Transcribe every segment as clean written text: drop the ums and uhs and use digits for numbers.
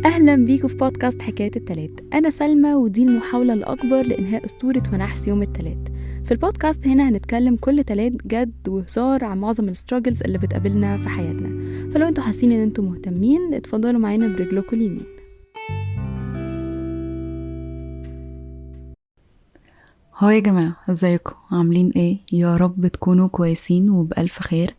أهلا بيكم في بودكاست حكاية التلات. أنا سلمى ودي المحاولة الأكبر لإنهاء أسطورة ونحس يوم التلات. في البودكاست هنا هنتكلم كل تلات جد وهزار عن معظم الستراجلز اللي بتقابلنا في حياتنا، فلو انتوا حاسين ان انتوا مهتمين اتفضلوا معانا برجلكم اليمين. هاي يا جماعة، ازيكم؟ عاملين ايه؟ يا رب تكونوا كويسين وبألف خير.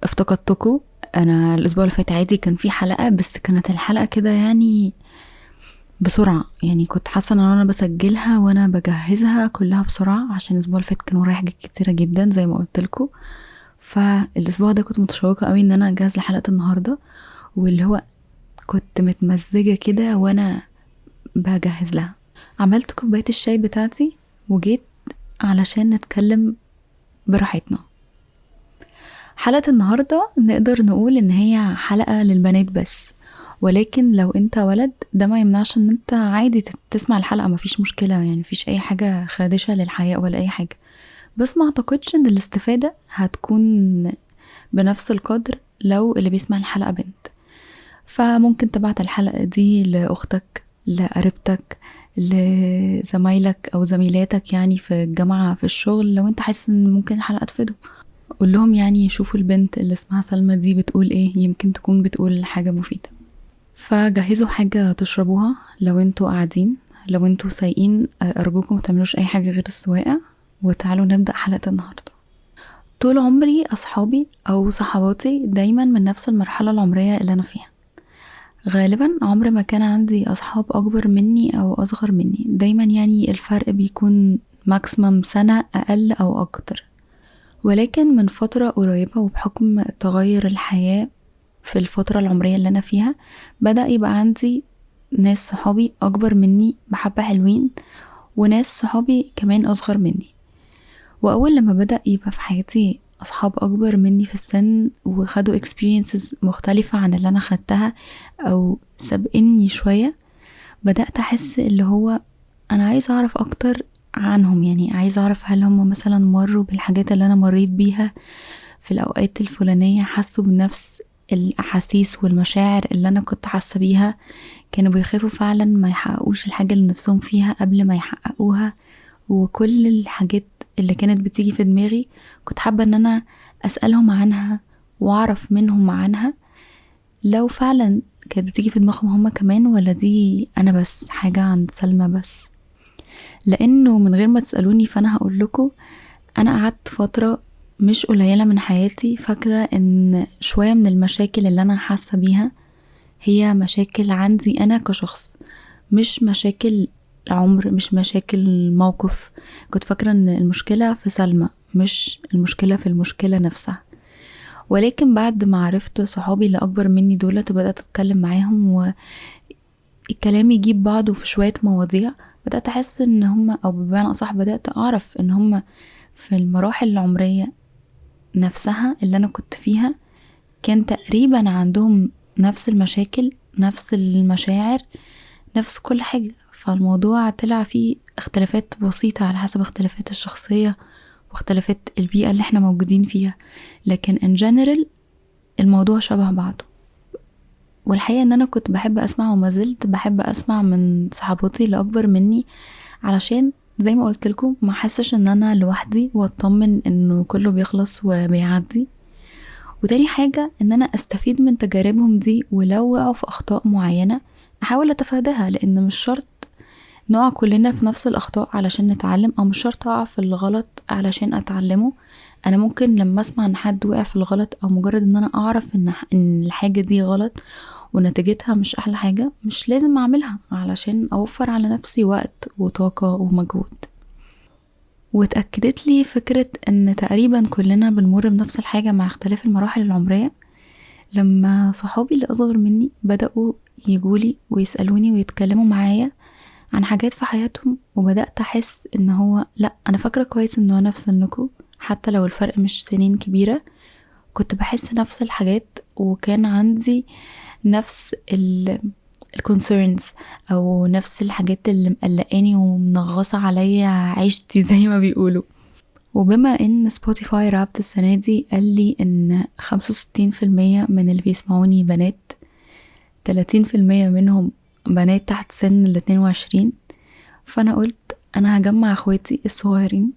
افتقدتكم. انا الاسبوع اللي فات عادي كان في حلقة، بس كانت الحلقة كده يعني بسرعة، يعني كنت حاسة ان انا بسجلها وانا بجهزها كلها بسرعة عشان الاسبوع اللي فات كان ورايا حاجات كتيرة جدا زي ما قلت لكم. فالاسبوع ده كنت متشوقة قوي ان انا اجهز لحلقة النهاردة، واللي هو كنت متمزجة كده وانا بجهز لها. عملت كوباية الشاي بتاعتي وجيت علشان نتكلم براحتنا. حلقة النهاردة نقدر نقول ان هي حلقة للبنات بس، ولكن لو انت ولد ده ما يمنعش ان انت عادي تسمع الحلقة، مفيش مشكلة، يعني مفيش اي حاجة خادشة للحياة ولا اي حاجة. بس ما اعتقدش ان الاستفادة هتكون بنفس القدر لو اللي بيسمع الحلقة بنت. فممكن تبعت الحلقة دي لأختك، لقريبتك، لزمايلك أو زميلاتك يعني في الجامعة، في الشغل، لو انت حاسس ان ممكن الحلقة تفيده. قول لهم يعني يشوفوا البنت اللي اسمها سلمى دي بتقول ايه، يمكن تكون بتقول حاجة مفيدة. فجهزوا حاجة تشربوها لو انتوا قاعدين، لو انتوا سايقين أرجوكم متعملوش أي حاجة غير السواقة، وتعالوا نبدأ حلقة النهاردة. طول عمري أصحابي أو صحباتي دايما من نفس المرحلة العمرية اللي أنا فيها. غالبا عمر ما كان عندي أصحاب أكبر مني أو أصغر مني، دايما يعني الفرق بيكون ماكسيمم سنة أقل أو أكتر. ولكن من فترة قريبة وبحكم تغير الحياة في الفترة العمرية اللي أنا فيها، بدأ يبقى عندي ناس صحابي أكبر مني بحبة حلوين، وناس صحابي كمان أصغر مني. وأول لما بدأ يبقى في حياتي أصحاب أكبر مني في السن وخدوا experiences مختلفة عن اللي أنا خدتها أو سبقني شوية، بدأت أحس اللي هو أنا عايزة أعرف أكتر عنهم. يعني عايزة أعرف هل هم مثلا مروا بالحاجات اللي أنا مريت بيها في الأوقات الفلانية، حسوا بنفس الأحاسيس والمشاعر اللي أنا كنت حاسة بيها، كانوا بيخافوا فعلا ما يحققوش الحاجة اللي نفسهم فيها قبل ما يحققوها. وكل الحاجات اللي كانت بتيجي في دماغي كنت حابة ان انا اسألهم عنها واعرف منهم عنها، لو فعلا كانت بتيجي في دماغهم هما كمان، ولا دي انا بس حاجة عند سلمى بس. لانه من غير ما تسألوني فانا هقول لكم، انا قعدت فترة مش قليلة من حياتي فاكرة ان شوية من المشاكل اللي انا حاسة بيها هي مشاكل عندي انا كشخص، مش مشاكل عمر، مش مشاكل موقف. كنت فاكرة ان المشكلة في سلمى، مش المشكلة في المشكلة نفسها. ولكن بعد ما عرفت صحابي اللي اكبر مني دولت وبدأت اتكلم معاهم والكلام يجيب بعضه في شوية مواضيع، بدأت احس ان هم، او بمعنى اصح بدأت اعرف ان هم في المراحل العمرية نفسها اللي انا كنت فيها كان تقريبا عندهم نفس المشاكل، نفس المشاعر، نفس كل حاجة. فالموضوع طلع فيه اختلافات بسيطة على حسب اختلافات الشخصية واختلافات البيئة اللي احنا موجودين فيها، لكن in general الموضوع شبه بعضه. والحقيقة ان انا كنت بحب اسمع وما زلت بحب اسمع من صحاباتي اللي اكبر مني، علشان زي ما قلت لكم ما حسش ان انا لوحدي واطمن انه كله بيخلص وبيعدي. وتاني حاجة ان انا استفيد من تجاربهم دي، ولو وقعوا في اخطاء معينة احاول اتفاداها، لان مش شرط نقع كلنا في نفس الاخطاء علشان نتعلم، او مش شرط اقع في الغلط علشان اتعلمه. انا ممكن لما اسمع ان حد وقع في الغلط، او مجرد ان انا اعرف ان الحاجة دي غلط ونتيجتها مش احلى حاجة، مش لازم اعملها علشان اوفر على نفسي وقت وطاقة ومجهود. واتأكدت لي فكرة ان تقريبا كلنا بنمر بنفس الحاجة مع اختلاف المراحل العمرية، لما صحابي اللي اصغر مني بدأوا يجولي ويسألوني ويتكلموا معايا عن حاجات في حياتهم، وبدأت أحس إن هو لأ، أنا فاكرة كويس إنه أنا في سنكم، حتى لو الفرق مش سنين كبيرة، كنت بحس نفس الحاجات، وكان عندي نفس الكونسيرنز أو نفس الحاجات اللي مقلقاني ومنغصة عليا عيشتي زي ما بيقولوا. وبما إن سبوتيفاي رابط السنة دي قال لي إن 65% من اللي بيسمعوني بنات، 30% منهم بنات تحت سن 22. فأنا قلت أنا هجمع أخواتي الصغيرين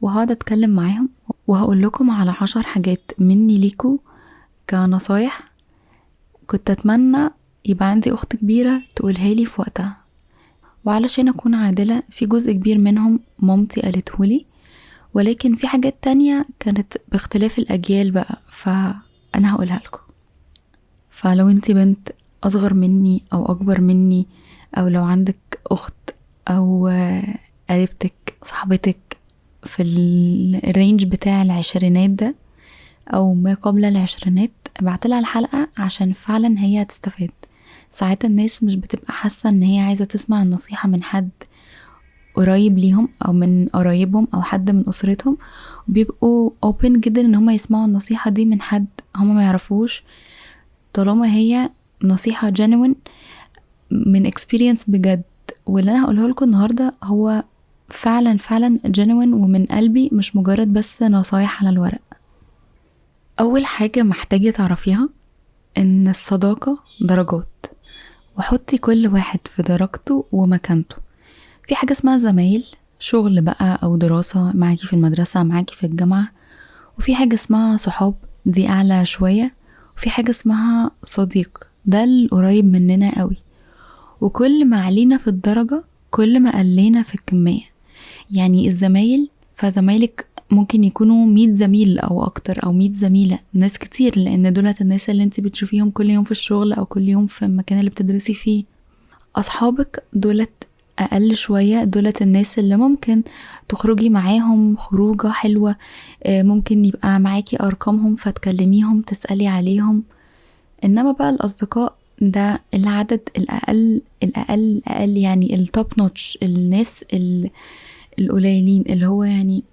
وهقعد أتكلم معاهم وهقول لكم على 10 حاجات مني ليكوا كنصايح كنت أتمنى يبقى عندي أخت كبيرة تقولها لي في وقتها. وعلشان أكون عادلة، في جزء كبير منهم مامتي قالتهولي، ولكن في حاجات تانية كانت باختلاف الأجيال بقى، فأنا هقولها لكم. فلو انتي بنت أصغر مني أو أكبر مني، أو لو عندك أخت أو قريبتك صاحبتك في الرينج بتاع العشرينات ده أو ما قبل العشرينات، ابعتلها الحلقة عشان فعلا هي هتستفاد. ساعات الناس مش بتبقى حاسة ان هي عايزة تسمع النصيحة من حد قريب ليهم او من قرايبهم او حد من اسرتهم، وبيبقوا open جدا ان هم يسمعوا النصيحة دي من حد هم ما يعرفوش، طالما هي نصيحة genuine من experience بجد. واللي انا هقوله لكم النهاردة هو فعلا فعلا genuine ومن قلبي، مش مجرد بس نصايح على الورق. اول حاجة محتاجة تعرفيها ان الصداقة درجات، وحطي كل واحد في درجته ومكانته. في حاجة اسمها زمايل شغل بقى او دراسة، معاكي في المدرسة معاكي في الجامعة، وفي حاجة اسمها صحاب دي اعلى شوية، وفي حاجة اسمها صديق ده القريب مننا قوي. وكل ما علينا في الدرجة كل ما قلينا في الكمية. يعني الزمايل، فزمايلك ممكن يكونوا 100 زميل او اكتر او 100 زميلة، ناس كتير، لان دولت الناس اللي انت بتشوفيهم كل يوم في الشغل او كل يوم في المكان اللي بتدرسي فيه. اصحابك دولت اقل شوية، دولت الناس اللي ممكن تخرجي معاهم خروجة حلوة، ممكن يبقى معاكي ارقامهم فتكلميهم تسألي عليهم. انما بقى الاصدقاء ده العدد الاقل يعني التوب نوتش، الناس القليلين، اللي هو يعني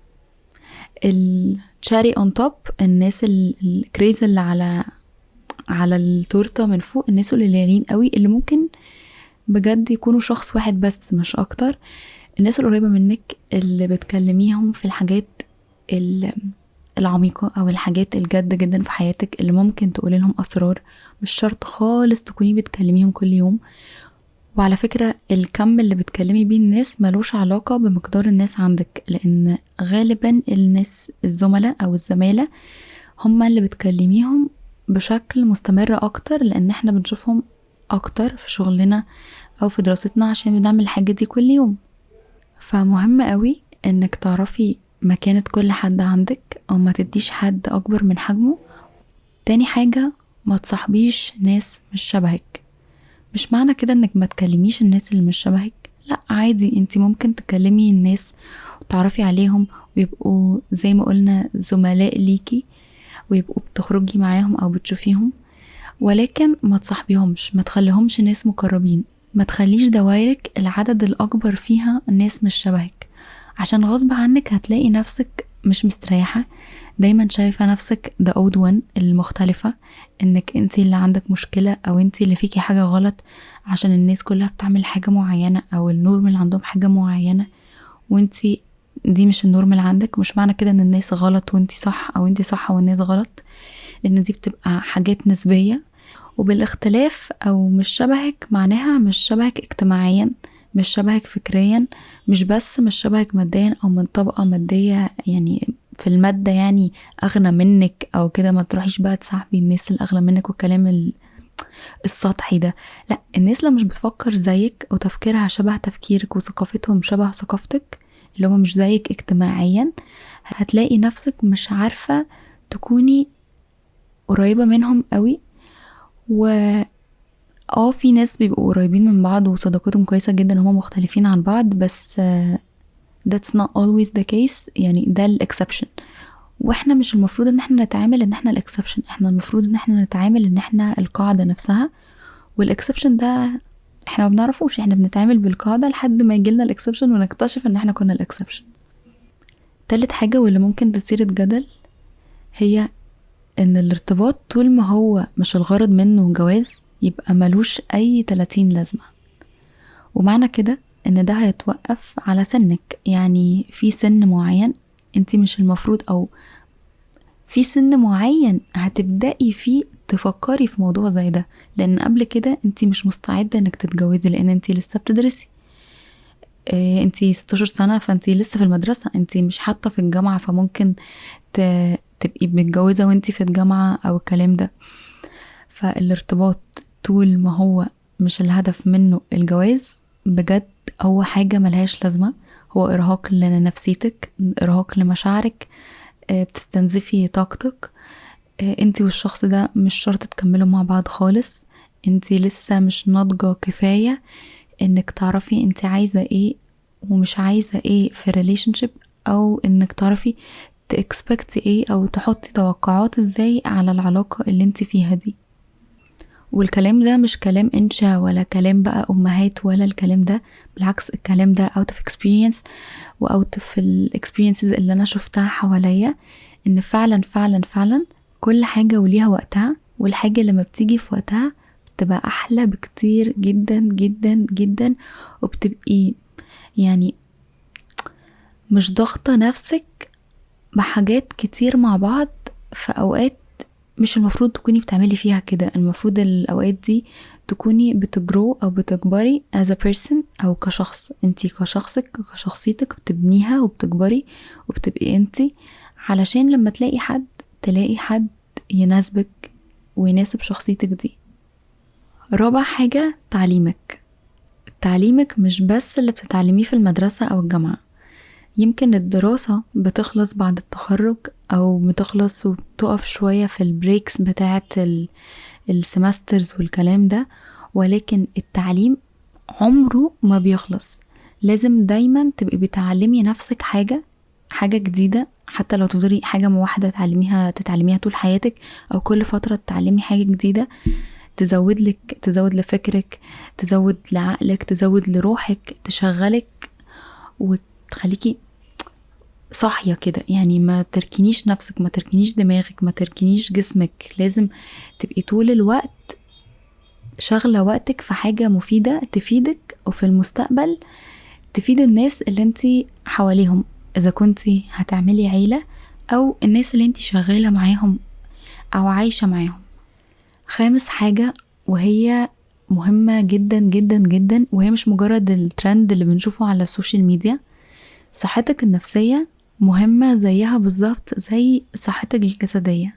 الشاري اون توب، الناس الكريز اللي على التورته من فوق، الناس القليلين قوي اللي ممكن بجد يكونوا شخص واحد بس مش اكتر. الناس القريبه منك اللي بتكلميهم في الحاجات العميقه او الحاجات الجد جدا في حياتك، اللي ممكن تقولي لهم اسرار، مش شرط خالص تكوني بتكلميهم كل يوم. وعلى فكرة الكم اللي بتكلمي بيه الناس ملوش علاقة بمقدار الناس عندك، لان غالبا الناس الزملاء او الزمالة هما اللي بتكلميهم بشكل مستمر اكتر، لان احنا بنشوفهم اكتر في شغلنا او في دراستنا عشان بنعمل الحاجة دي كل يوم. فمهم قوي انك تعرفي مكانة كل حد عندك او ما تديش حد اكبر من حجمه. تاني حاجة، ما تصاحبيش ناس مش شبهك. مش معنى كده انك ما تكلميش الناس اللي مش شبهك، لا عادي، انتي ممكن تكلمي الناس وتعرفي عليهم ويبقوا زي ما قلنا زملاء ليكي، ويبقوا بتخرجي معاهم او بتشوفيهم، ولكن ما تصاحبيهمش، ما تخليهمش ناس مقربين. ما تخليش دوائرك العدد الاكبر فيها الناس مش شبهك، عشان غصب عنك هتلاقي نفسك مش مستريحة، دايما شايفة نفسك the odd one المختلفة، انك انتي اللي عندك مشكلة او انتي اللي فيكي حاجة غلط عشان الناس كلها بتعمل حاجة معينة او النورم اللي عندهم حاجة معينة وانتي دي مش النورم اللي عندك. مش معنى كده ان الناس غلط وانتي صح او انتي صح والناس غلط، لان دي بتبقى حاجات نسبية. وبالاختلاف او مش شبهك معناها مش شبهك اجتماعيا، مش شبهك فكريا، مش بس مش شبهك ماديا او من طبقة مادية يعني في المادة يعني اغنى منك او كده. ما تروحيش بقى تصاحبي الناس اللي اغنى منك والكلام السطحي ده، لا. الناس اللي مش بتفكر زيك وتفكيرها شبه تفكيرك وثقافتهم شبه ثقافتك، اللي هو مش زيك اجتماعيا، هتلاقي نفسك مش عارفة تكوني قريبة منهم قوي. في ناس بيبقوا قريبين من بعض وصداقتهم كويسة جدا هما مختلفين عن بعض، بس that's not always the case، يعني ده الاكسبشن. واحنا مش المفروض ان احنا نتعامل ان احنا الاكسبشن، احنا المفروض ان احنا نتعامل ان احنا القاعدة نفسها، والاكسبشن ده احنا ما بنعرفوش، احنا بنتعامل بالقاعدة لحد ما يجيلنا الاكسبشن ونكتشف ان احنا كنا الاكسبشن. تالت حاجة واللي ممكن تثير الجدل هي ان الارتباط طول ما هو مش الغرض منه جواز يبقى ملوش اي 30 لازمة. ومعنى كده ان ده هيتوقف على سنك، يعني في سن معين انت مش المفروض، او في سن معين هتبدأي فيه تفكري في موضوع زي ده، لان قبل كده انت مش مستعدة انك تتجوزي لان انت لسه بتدرسي. انت 16 سنة فانت لسه في المدرسة، انت مش حاطة في الجامعة، فممكن تبقي متجوزة وانت في الجامعة او الكلام ده. فالارتباط طول ما هو مش الهدف منه الجواز، بجد هو حاجة ملهاش لازمة، هو إرهاق لنفسيتك، إرهاق لمشاعرك، بتستنزفي طاقتك. انتي والشخص ده مش شرط تكملوا مع بعض خالص، انتي لسه مش ناضجة كفاية انك تعرفي انتي عايزة ايه ومش عايزة ايه في relationship، او انك تعرفي تexpect ايه او تحطي توقعات ازاي على العلاقة اللي انتي فيها دي. والكلام ده مش كلام انشا ولا كلام بقى امهات ولا الكلام ده، بالعكس الكلام ده out of experience و out of experiences اللي انا شفتها حواليا، ان فعلا فعلا فعلا كل حاجة وليها وقتها، والحاجة لما بتيجي في وقتها بتبقى احلى بكتير جدا جدا جدا، وبتبقي يعني مش ضغطة نفسك بحاجات كتير مع بعض في اوقات مش المفروض تكوني بتعملي فيها كده. المفروض الأوقات دي تكوني بتجرو أو بتكبري as a person أو كشخص، انتي كشخصك كشخصيتك بتبنيها وبتكبري وبتبقي انتي، علشان لما تلاقي حد يناسبك ويناسب شخصيتك دي. رابع حاجة تعليمك مش بس اللي بتتعلميه في المدرسة أو الجامعة، يمكن الدراسة بتخلص بعد التخرج أو بتخلص وبتقف شوية في البريكس بتاعة السمسترز والكلام ده، ولكن التعليم عمره ما بيخلص. لازم دايما تبقي بتعلمي نفسك حاجة جديدة، حتى لو تفضلي حاجة واحدة تتعلميها طول حياتك، أو كل فترة تتعلمي حاجة جديدة تزود لفكرك، تزود لعقلك، تزود لروحك، تشغلك وتخليكي صاحية كده. يعني ما تركنيش نفسك، ما تركنيش دماغك، ما تركنيش جسمك، لازم تبقي طول الوقت شغلة وقتك في حاجة مفيدة تفيدك، وفي المستقبل تفيد الناس اللي انتي حواليهم، إذا كنتي هتعملي عيلة أو الناس اللي انتي شغالة معاهم أو عايشة معاهم. خامس حاجة وهي مهمة جدا جدا جدا، وهي مش مجرد الترند اللي بنشوفه على السوشيال ميديا، صحتك النفسية مهمة زيها بالظبط زي صحتك الجسدية.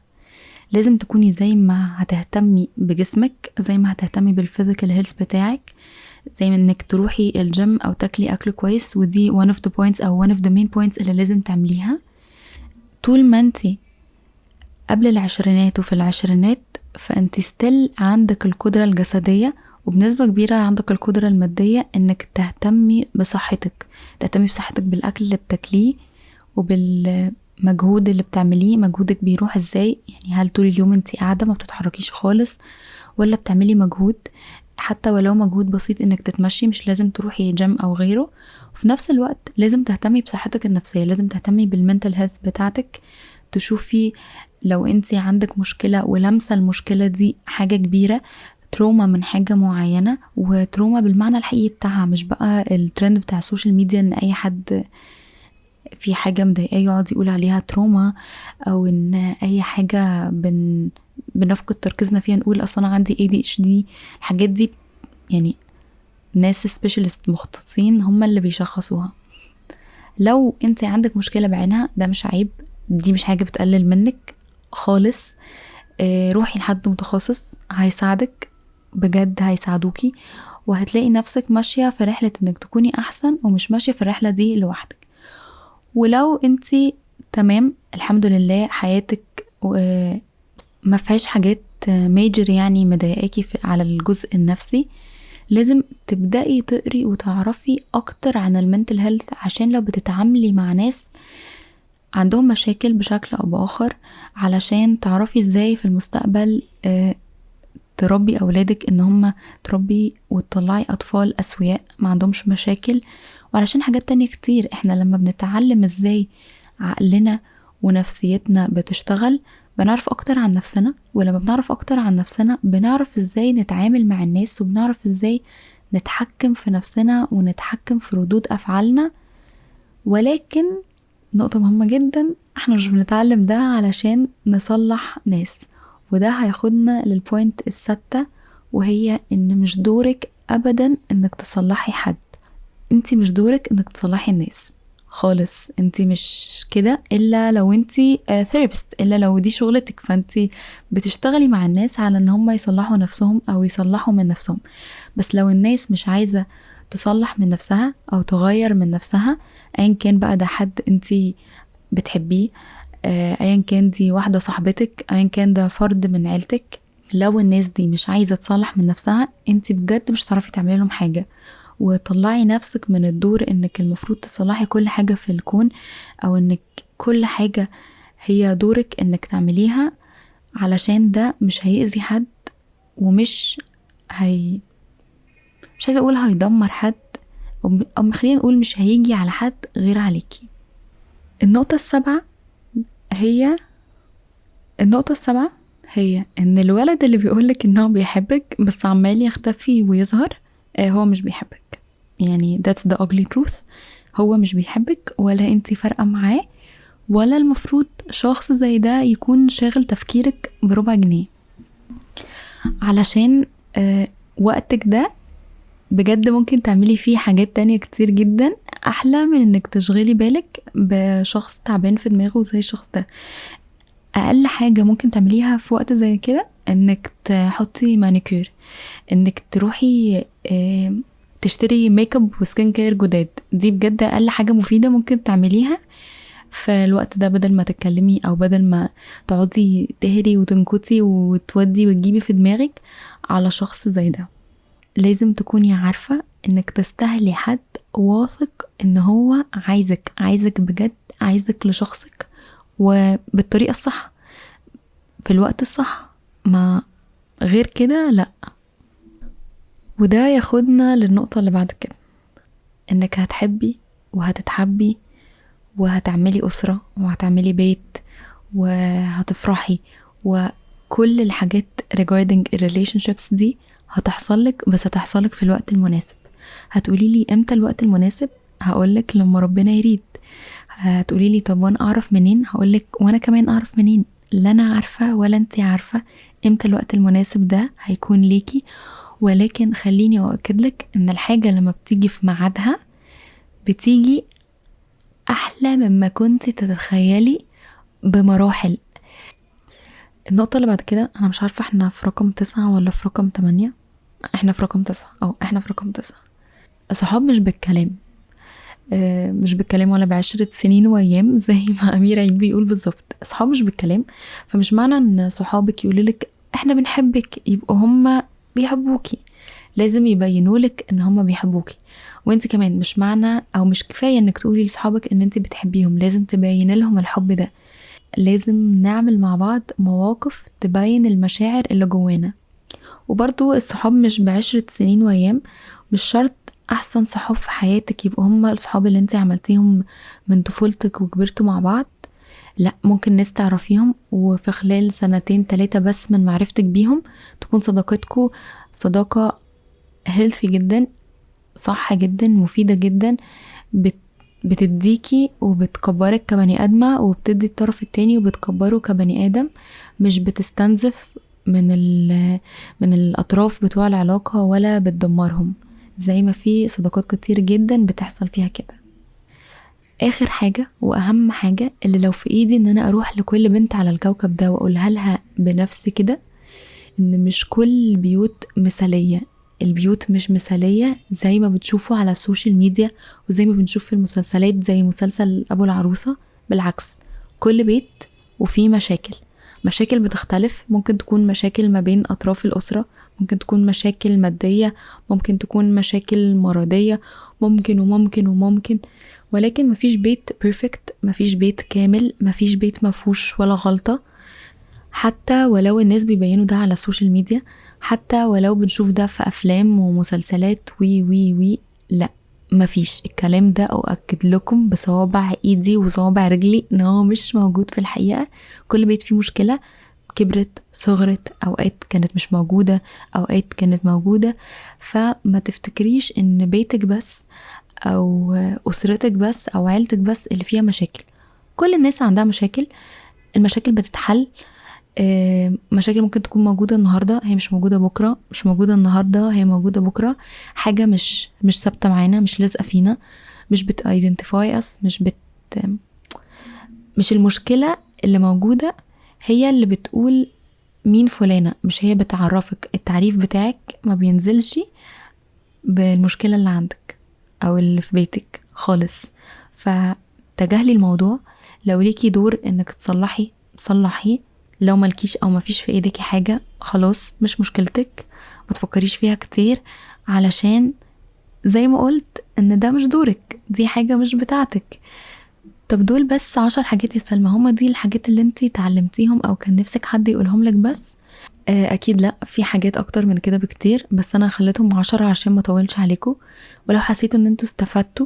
لازم تكوني زي ما هتهتمي بجسمك، زي ما هتهتمي بالفيزيكال هيلث بتاعك، زي ما انك تروحي الجيم او تاكلي اكل كويس، ودي one of the points او one of the main points اللي لازم تعمليها. طول ما انتي قبل العشرينات وفي العشرينات فانتي ستيل عندك القدرة الجسدية، وبنسبة كبيرة عندك القدرة المادية انك تهتمي بصحتك بالاكل اللي بتاكليه وبالمجهود اللي بتعمليه. مجهودك بيروح ازاي؟ يعني هل طول اليوم انتي قاعدة ما بتتحركيش خالص، ولا بتعملي مجهود حتى ولو مجهود بسيط انك تتمشي، مش لازم تروحي جيم او غيره. وفي نفس الوقت لازم تهتمي بصحتك النفسية، لازم تهتمي بالمنتل هيلث بتاعتك، تشوفي لو انتي عندك مشكلة ولمسة المشكلة دي حاجة كبيرة، تروما من حاجة معينة، وتروما بالمعنى الحقيقي بتاعها، مش بقى الترند بتاع السوشيال ميديا ان اي حد في حاجة مضايقاه يقعد يقول عليها تروما، او ان اي حاجة بنفقد تركيزنا فيها نقول اصلا عندي ADHD. الحاجات دي يعني ناس سبيشالست مختصين هم اللي بيشخصوها. لو انت عندك مشكلة بعينها ده مش عيب، دي مش حاجة بتقلل منك خالص. روحي لحد متخصص هيساعدك بجد، هيساعدوكي، وهتلاقي نفسك ماشية في رحلة انك تكوني احسن، ومش ماشية في الرحلة دي لوحدك. ولو انتي تمام الحمد لله حياتك ما فيهاش حاجات ميجر يعني مضايقاكي على الجزء النفسي، لازم تبدأي تقري وتعرفي اكتر عن المنتل هيلث، عشان لو بتتعاملي مع ناس عندهم مشاكل بشكل او باخر، علشان تعرفي ازاي في المستقبل تربي اولادك ان هم تربي وتطلعي اطفال اسوياء ما عندهمش مشاكل. وعلشان حاجات تانية كتير، احنا لما بنتعلم ازاي عقلنا ونفسيتنا بتشتغل بنعرف اكتر عن نفسنا، ولما بنعرف اكتر عن نفسنا بنعرف ازاي نتعامل مع الناس، وبنعرف ازاي نتحكم في نفسنا ونتحكم في ردود افعالنا. ولكن نقطة مهمة جدا، احنا مش بنتعلم ده علشان نصلح ناس، وده هياخدنا للبوينت السادسة، وهي ان مش دورك ابدا انك تصلحي حد. انتي مش دورك انك تصلحي الناس خالص، انتي مش كده الا لو انتي ثيرابيست، الا لو دي شغلتك، فانتي بتشتغلي مع الناس على ان هم يصلحوا نفسهم او يصلحوا من نفسهم. بس لو الناس مش عايزة تصلح من نفسها او تغير من نفسها، ايا كان بقى ده حد انتي بتحبيه، ايا كان دي واحدة صاحبتك، ايا كان ده فرد من عيلتك، لو الناس دي مش عايزة تصلح من نفسها انتي بجد مش هتعرفي تعملي لهم حاجة. وطلعي نفسك من الدور انك المفروض تصلحي كل حاجة في الكون، او انك كل حاجة هي دورك انك تعمليها، علشان ده مش هيأذي حد، ومش مش عايزة اقول هيدمر حد، او خلينا نقول مش هيجي على حد غير عليكي. النقطة السابعة هي ان الولد اللي بيقولك انه بيحبك بس عمال يختفي ويظهر، هو مش بيحبك. يعني that's the ugly truth. هو مش بيحبك، ولا انتي فارقة معاه، ولا المفروض شخص زي ده يكون شاغل تفكيرك بربع جنيه، علشان وقتك ده بجد ممكن تعملي فيه حاجات تانية كتير جدا احلى من انك تشغلي بالك بشخص تعبان في دماغه زي الشخص ده. اقل حاجة ممكن تعمليها في وقت زي كده انك تحطي مانيكير، انك تروحي تشتري ميك اب وسكين كير جداد. دي بجد اقل حاجة مفيدة ممكن تعمليها في الوقت ده، بدل ما تتكلمي او بدل ما تقعدي تهري وتنكتي وتودي وتجيبي في دماغك على شخص زي ده. لازم تكوني عارفة انك تستاهلي حد واثق ان هو عايزك بجد، عايزك لشخصك وبالطريقة الصح في الوقت الصح، ما غير كده لا. وده ياخدنا للنقطة اللي بعد كده، انك هتحبي وهتتحبي وهتعملي أسرة وهتعملي بيت وهتفرحي، وكل الحاجات regarding relationships دي هتحصلك، بس هتحصلك في الوقت المناسب. هتقولي لي امتى الوقت المناسب؟ هقولك لما ربنا يريد. هتقولي لي طب وانا اعرف منين؟ هقولك وانا كمان اعرف منين. لا انا عارفة ولا انتي عارفة امتى الوقت المناسب ده هيكون ليكي، ولكن خليني أؤكدلك ان الحاجة لما بتيجي في ميعادها بتيجي احلى مما كنت تتخيلي بمراحل. النقطة اللي بعد كده، انا مش عارفة احنا في رقم 9 ولا في رقم 8. احنا في رقم 9. احنا في رقم 9. صحاب مش بالكلام، مش بالكلام ولا بعشرة سنين وايام زي ما امير عيد بيقول بالظبط. صحاب مش بالكلام، فمش معنى ان صحابك يقولولك احنا بنحبك يبقوا هما بيحبوكي، لازم يبينولك ان هما بيحبوكي. وانت كمان مش معنى او مش كفاية انك تقولي لصحابك ان انت بتحبيهم، لازم تبين لهم الحب ده. لازم نعمل مع بعض مواقف تبين المشاعر اللي جوانا. وبرضو الصحاب مش بعشرة سنين وايام، مش شرط احسن صحاب في حياتك يبقوا هما الصحاب اللي انت عملتيهم من طفولتك وكبرتوا مع بعض. لا، ممكن ناس تعرفيهم وفي خلال 2-3 بس من معرفتك بيهم تكون صداقتكو صداقة هيلثي جدا، صح جدا، مفيدة جدا، بتديكي وبتكبرك كبني آدمة، وبتدي الطرف التاني وبتكبره كبني آدم، مش بتستنزف من الأطراف بتوع العلاقة ولا بتدمرهم، زي ما في صداقات كتير جدا بتحصل فيها كده. آخر حاجة وأهم حاجة اللي لو في إيدي إن أنا أروح لكل بنت على الكوكب ده وأقولها لها بنفس كده، إن مش كل البيوت مثالية. البيوت مش مثالية زي ما بتشوفوا على السوشيال ميديا وزي ما بنشوف في المسلسلات زي مسلسل أبو العروسة. بالعكس، كل بيت وفيه مشاكل بتختلف. ممكن تكون مشاكل ما بين أطراف الأسرة، ممكن تكون مشاكل مادية، ممكن تكون مشاكل مرضية، ممكن، ولكن مفيش بيت بيرفكت، مفيش بيت كامل، مفيش بيت مفهوش ولا غلطة. حتى ولو الناس بيبينوا ده على السوشيال ميديا، حتى ولو بنشوف ده في أفلام ومسلسلات وي لا، مفيش الكلام ده. أؤكد لكم بصوابع إيدي وصوابع رجلي إن هو مش موجود في الحقيقة. كل بيت فيه مشكلة، كبرت صغرت، أوقات كانت مش موجودة، أوقات كانت موجودة. فما تفتكريش إن بيتك بس أو أسرتك بس أو عيلتك بس اللي فيها مشاكل. كل الناس عندها مشاكل، المشاكل بتتحل. مشاكل ممكن تكون موجودة النهاردة هي مش موجودة بكرة، مش موجودة النهاردة هي موجودة بكرة. حاجة مش ثابتة معانا، مش لازقة فينا، مش identify us، مش المشكلة اللي موجودة هي اللي بتقول مين فلانة، مش هي بتعرفك. التعريف بتاعك ما بينزلش بالمشكلة اللي عندك او اللي في بيتك خالص. فتجاهلي الموضوع. لو ليكي دور انك تصلحي، لو ملكيش او ما فيش في ايدك حاجة خلاص مش مشكلتك، ما تفكريش فيها كتير، علشان زي ما قلت ان ده مش دورك، دي حاجة مش بتاعتك. طب دول بس 10 حاجات يا سلمى، هما دي الحاجات اللي انتي تعلمتيهم او كان نفسك حد يقولهم لك بس؟ اكيد لا، في حاجات اكتر من كده بكتير، بس انا خليتهم 10 عشان ما طولش عليكم. ولو حسيتوا ان انتوا استفدتوا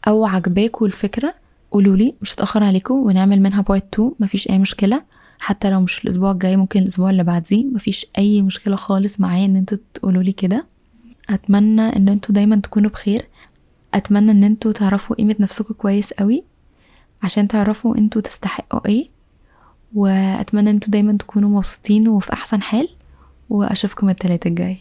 او عجباكوا الفكرة قولولي، مش هتأخر عليكم، ونعمل منها part 2، مفيش اي مشكلة. حتى لو مش الاسبوع الجاي ممكن الاسبوع اللي بعديه، مفيش اي مشكلة خالص معايا ان انتوا تقولولي كده. اتمنى ان انتوا دايما تكونوا بخير، اتمنى ان انتوا تعرفوا قيمة نفسكم كويس قوي عشان تعرفوا انتوا تستحقوا ايه، واتمنى انتوا دايما تكونوا مبسوطين وفي احسن حال، واشوفكم الثلاثة الجاي.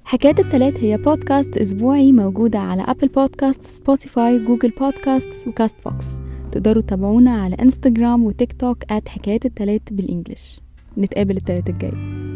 حكاية التلات هي بودكاست أسبوعي موجودة على أبل بودكاست، سبوتيفاي، جوجل بودكاست وكاست بوكس. تقدروا تتابعونا على انستجرام وتيك توك @حكاية التلات بالإنجليش. نتقابل التلات الجاي.